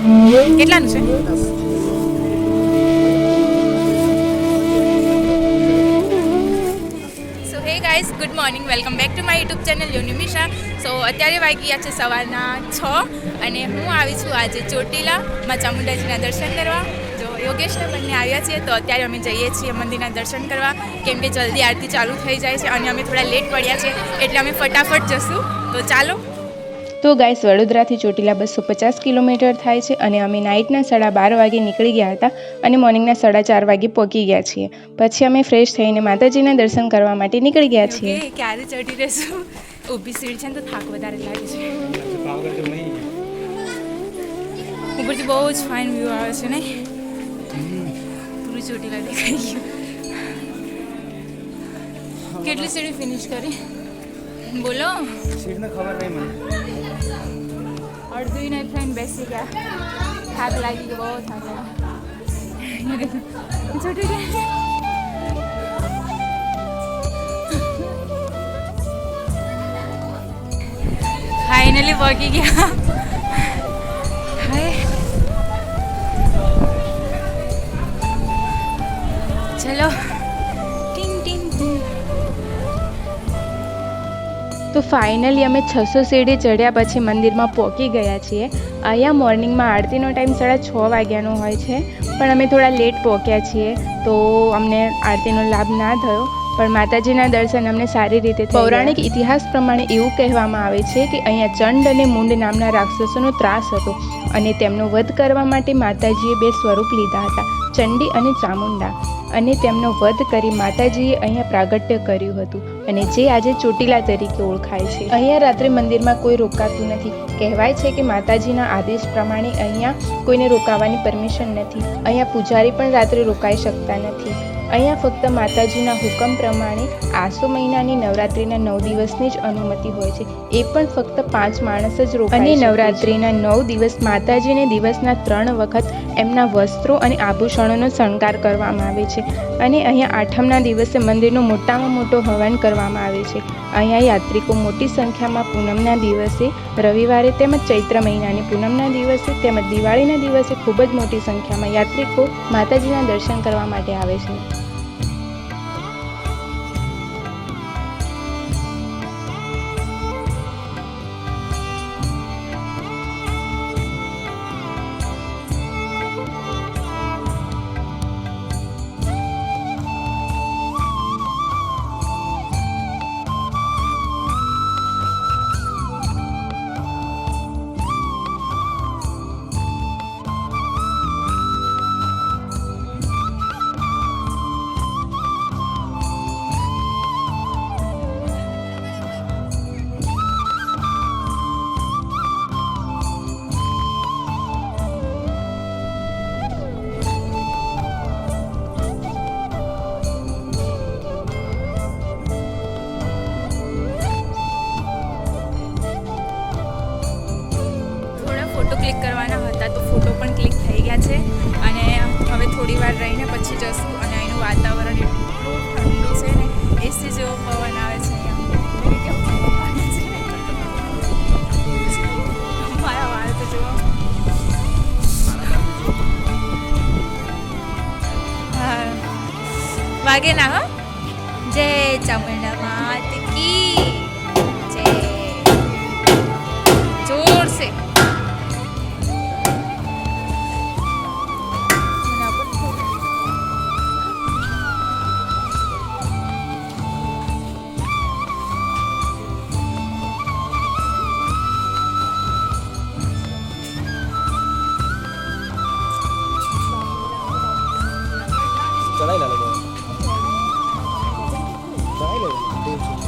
કેટલાનું છે? So hey guys, good morning, welcome back to my YouTube channel Unimisha. So અત્યારે વાગ્યા છે સવારના 6 અને હું આવી છું આજે ચોટીલામાં ચામુંડાજીના દર્શન કરવા. જો યોગેશને બંને આવ્યા છીએ તો અત્યારે અમે જઈએ છીએ મંદિરના દર્શન કરવા, કેમ કે જલ્દી આરતી ચાલુ થઈ જાય છે અને અમે થોડા લેટ પડ્યા છે એટલે અમે ફટાફટ જશું. તો ચાલો. તો ગાઈસ, વડોદરાથી ચોટીલા 250 કિલોમીટર થાય છે અને અમે નાઇટના 12:30 વાગે નીકળી ગયા હતા અને મોર્નિંગના 4:30 વાગે પહોંચી ગયા છીએ. પછી અમે ફ્રેશ થઈને માતાજીના દર્શન કરવા માટે નીકળી ગયા છીએ. ક્યારે ચડી રહેશું? ઊભી સીડી છે ને તો થાક વધારે લાગે છે. ઉપરથી બહુ જ ફાઇન વ્યૂ આવે છે ને, પૂરું ચોટીલા દેખાઈ ગયું. કેટલી સીડી ફિનિશ કરી બોલો? સીટને ખબર નહીં મને. અડધી નાઈટ થઈને બેસી ગયા, થાક લાગી ગયો, બહુ થાક લાગ્યો. છોટી ફાઇનલી પહોંચી ગયા. ચલો. તો ફાઇનલી અમે 600 સીડી ચડ્યા પછી મંદિરમાં પહોંચી ગયા છીએ. અહીંયા મોર્નિંગમાં આરતીનો ટાઈમ 6:30 વાગ્યાનો હોય છે, પણ અમે થોડા લેટ પહોંચ્યા છીએ તો અમને આરતીનો લાભ ના થયો, પણ માતાજીના દર્શન અમને સારી રીતે થયા. પૌરાણિક ઇતિહાસ પ્રમાણે એવું કહેવામાં આવે છે કે અહીંયા ચંડ અને મુંડ નામના રાક્ષસોનો ત્રાસ હતો અને તેમનો વધ કરવા માટે માતાજીએ 2 સ્વરૂપ લીધા હતા, ચંડી અને ચામુંડા, અને તેમનો વધ કરી માતાજીએ અહીંયા પ્રાગટ્ય કર્યું હતું અને જે આજે ચોટીલા તરીકે ઓળખાય છે. અહીંયા રાત્રે મંદિરમાં કોઈ રોકાતું નથી. કહેવાય છે કે માતાજીના આદેશ પ્રમાણે અહીંયા કોઈને રોકાવાની પરમિશન નથી. અહીંયા પૂજારી પણ રાત્રે રોકાઈ શકતા નથી. અહીંયા ફક્ત માતાજીના હુકમ પ્રમાણે આસો મહિનાની નવરાત્રિના 9 દિવસની જ અનુમતિ હોય છે, એ પણ ફક્ત 5 માણસ જ રોકાય. અને નવરાત્રિના 9 દિવસ માતાજીને દિવસના 3 વખત એમના વસ્ત્રો અને આભૂષણોનો શણગાર કરવામાં આવે છે. અને અહીંયા આઠમના દિવસે મંદિરનો મોટામાં મોટો હવન કરવામાં આવે છે. અહીંયા યાત્રિકો મોટી સંખ્યામાં પૂનમના દિવસે, રવિવારે તેમજ ચૈત્ર મહિનાની પૂનમના દિવસે તેમજ દિવાળીના દિવસે ખૂબ જ મોટી સંખ્યામાં યાત્રિકો માતાજીના દર્શન કરવા માટે આવે છે. ક્લિક કરવાના હતા તો ફોટો પણ ક્લિક થઈ ગયા છે અને હવે થોડી વાર રહીને પછી જશું. અને અહીંનું વાતાવરણ એટલું ઠંડુ છે ને, એસી જેવો પવન આવે છે અહીંયા. મારા વાળ તો જુઓ. હા, વાગે ના હો. જય ચામુંડા માત કી જય. જોર સે ચડાઈ લે ચડાઈ લે.